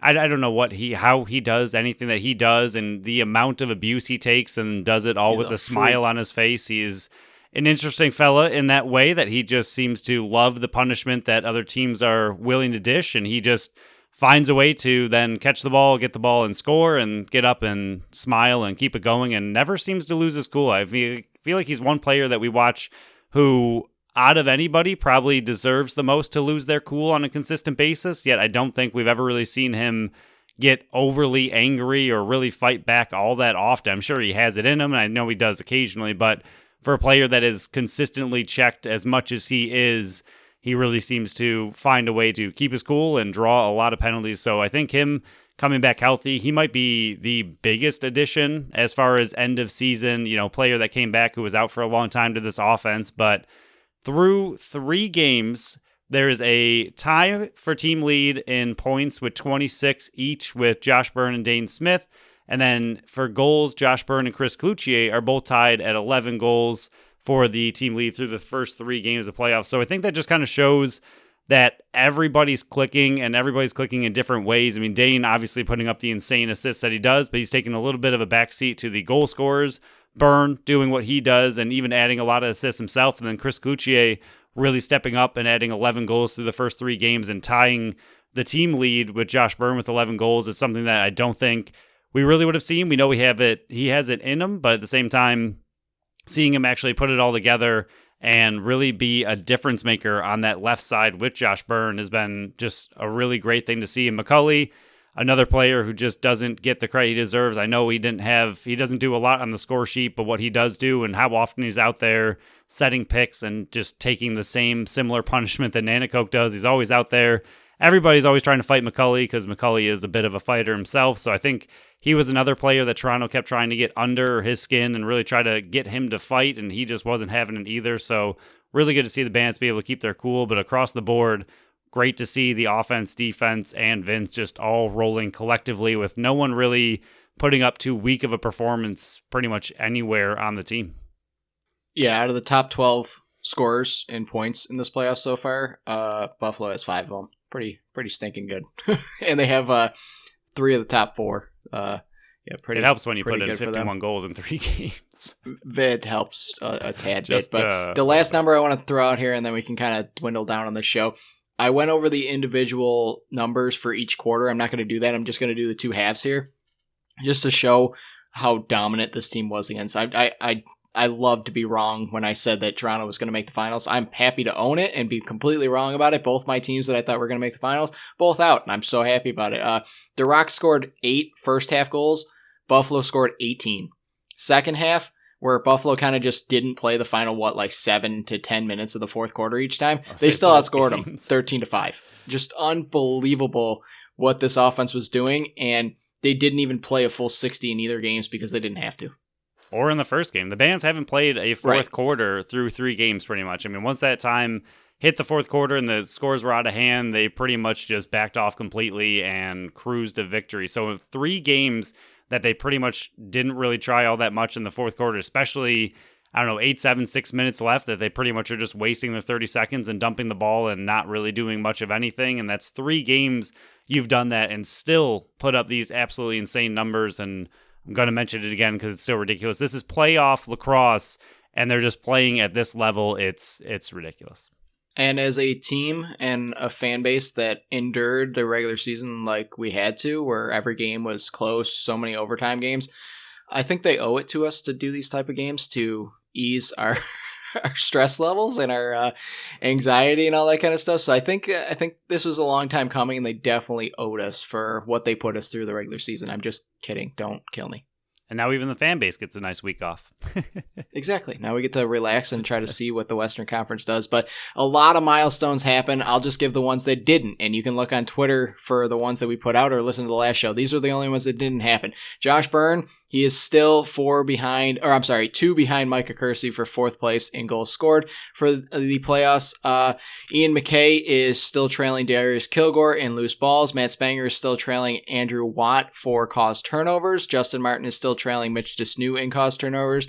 I don't know how he does anything that he does, and the amount of abuse he takes, and does it all with a smile on his face. He is an interesting fella in that way that he just seems to love the punishment that other teams are willing to dish, and he just finds a way to then catch the ball, get the ball, and score, and get up and smile and keep it going, and never seems to lose his cool. I feel like he's one player that we watch who out of anybody probably deserves the most to lose their cool on a consistent basis, yet I don't think we've ever really seen him get overly angry or really fight back all that often. I'm sure he has it in him, and I know he does occasionally, but for a player that is consistently checked as much as he is, he really seems to find a way to keep his cool and draw a lot of penalties. So I think him coming back healthy, he might be the biggest addition as far as end of season, player that came back who was out for a long time to this offense. But through 3 games, there is a tie for team lead in points with 26 each with Josh Byrne and Dane Smith. And then for goals, Josh Byrne and Chris Cloutier are both tied at 11 goals for the team lead through the first 3 games of playoffs. So I think that just kind of shows that everybody's clicking and everybody's clicking in different ways. I mean, Dane obviously putting up the insane assists that he does, but he's taking a little bit of a backseat to the goal scorers. Byrne doing what he does and even adding a lot of assists himself. And then Chris Cloutier really stepping up and adding 11 goals through the first 3 games and tying the team lead with Josh Byrne with 11 goals is something that I don't think we really would have seen. We know he has it in him, but at the same time, seeing him actually put it all together and really be a difference maker on that left side with Josh Byrne has been just a really great thing to see. And McCulley, another player who just doesn't get the credit he deserves. I know he doesn't do a lot on the score sheet, but what he does do and how often he's out there setting picks and just taking the similar punishment that Nanakoke does. He's always out there. Everybody's always trying to fight McCulley because McCulley is a bit of a fighter himself. So I think he was another player that Toronto kept trying to get under his skin and really try to get him to fight, and he just wasn't having it either. So really good to see the Bandits be able to keep their cool, but across the board, great to see the offense, defense, and Vinc just all rolling collectively with no one really putting up too weak of a performance pretty much anywhere on the team. Yeah, out of the top 12 scorers in points in this playoff so far, Buffalo has 5 of them. Pretty stinking good. And they have 3 of the top 4. Pretty. It helps when you put in 51 goals in 3 games. It helps a tad bit. But the last number I want to throw out here, and then we can kind of dwindle down on the show. I went over the individual numbers for each quarter. I'm not going to do that. I'm just going to do the 2 halves here, just to show how dominant this team was against. I love to be wrong when I said that Toronto was going to make the finals. I'm happy to own it and be completely wrong about it. Both my teams that I thought were going to make the finals, both out, and I'm so happy about it. The Rocks scored 8 first half goals. Buffalo scored 18. Second half, where Buffalo kind of just didn't play the final, 7 to 10 minutes of the fourth quarter each time, they still outscored them 13-5. Just unbelievable what this offense was doing, and they didn't even play a full 60 in either games because they didn't have to. Or in the first game. The Bandits haven't played a fourth quarter through 3 games pretty much. I mean, once that time hit the fourth quarter and the scores were out of hand, they pretty much just backed off completely and cruised to victory. So 3 games that they pretty much didn't really try all that much in the fourth quarter, especially, 8, 7, 6 minutes left, that they pretty much are just wasting their 30 seconds and dumping the ball and not really doing much of anything. And that's 3 games you've done that and still put up these absolutely insane numbers. And I'm going to mention it again because it's so ridiculous. This is playoff lacrosse, and they're just playing at this level. It's ridiculous. And as a team and a fan base that endured the regular season like we had to, where every game was close, so many overtime games, I think they owe it to us to do these type of games to ease our stress levels and our anxiety and all that kind of stuff. So I think this was a long time coming, and they definitely owed us for what they put us through the regular season. I'm just kidding. Don't kill me. And now even the fan base gets a nice week off. Exactly. Now we get to relax and try to see what the Western Conference does. But a lot of milestones happen. I'll just give the ones that didn't. And you can look on Twitter for the ones that we put out or listen to the last show. These are the only ones that didn't happen. Josh Byrne, he is still 2 behind Micah Kersey for 4th place in goals scored for the playoffs. Ian McKay is still trailing Darius Kilgore in loose balls. Matt Spanger is still trailing Andrew Watt for caused turnovers. Justin Martin is still trailing Mitch Desnew in caused turnovers.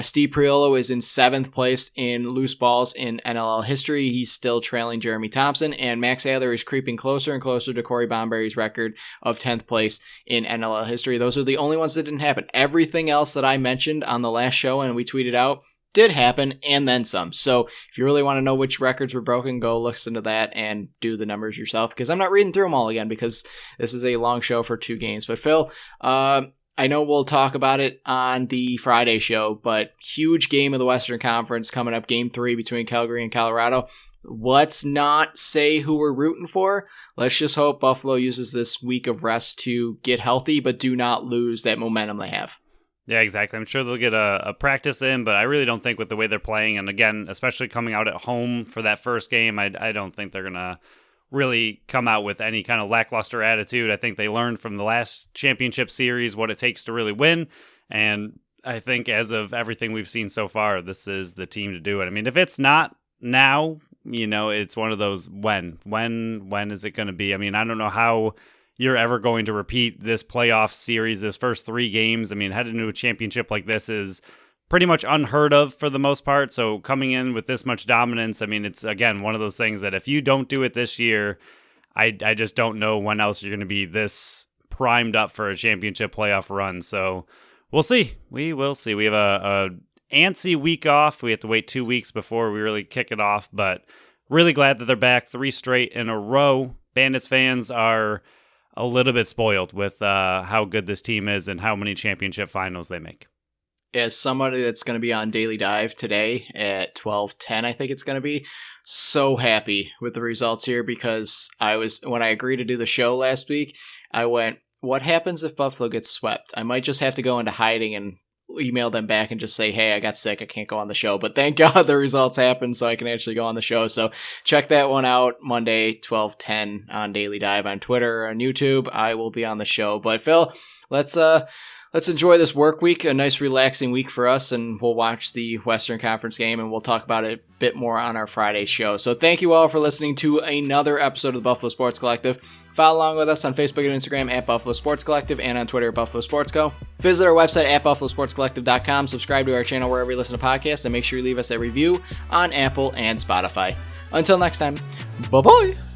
Steve Priolo is in 7th place in loose balls in NLL history. He's still trailing Jeremy Thompson, and Max Adler is creeping closer and closer to Corey Bomberry's record of 10th place in NLL history. Those are the only ones that didn't happen. Everything else that I mentioned on the last show and we tweeted out did happen, and then some. So if you really want to know which records were broken, go listen to that and do the numbers yourself, because I'm not reading through them all again because this is a long show for 2 games. But Phil, I know we'll talk about it on the Friday show, but huge game of the Western Conference coming up, Game 3 between Calgary and Colorado. Let's not say who we're rooting for. Let's just hope Buffalo uses this week of rest to get healthy, but do not lose that momentum they have. Yeah, exactly. I'm sure they'll get a practice in, but I really don't think with the way they're playing, and again, especially coming out at home for that first game, I don't think they're going to really come out with any kind of lackluster attitude. I think they learned from the last championship series what it takes to really win, and I think as of everything we've seen so far, this is the team to do it. I mean, if it's not now, it's one of those when is it going to be? I mean, I don't know how you're ever going to repeat this playoff series, this first 3 games. I mean, heading into a championship like this is pretty much unheard of for the most part. So coming in with this much dominance, I mean, it's, again, one of those things that if you don't do it this year, I just don't know when else you're going to be this primed up for a championship playoff run. So we'll see. We will see. We have a antsy week off. We have to wait 2 weeks before we really kick it off, but really glad that they're back 3 straight in a row. Bandits fans are a little bit spoiled with how good this team is and how many championship finals they make. As somebody that's going to be on Daily Dive today at 12:10, I think it's going to be, so happy with the results here, because when I agreed to do the show last week, I went, what happens if Buffalo gets swept? I might just have to go into hiding and email them back and just say, hey, I got sick, I can't go on the show. But thank God the results happened so I can actually go on the show. So check that one out Monday, 12:10 on Daily Dive on Twitter or on YouTube. I will be on the show. But Phil, let's enjoy this work week, a nice relaxing week for us, and we'll watch the Western Conference game and we'll talk about it a bit more on our Friday show. So thank you all for listening to another episode of the Buffalo Sports Collective. Follow along with us on Facebook and Instagram at Buffalo Sports Collective and on Twitter at Buffalo Sports Co. Visit our website at buffalosportscollective.com. Subscribe to our channel wherever you listen to podcasts, and make sure you leave us a review on Apple and Spotify. Until next time, bye-bye.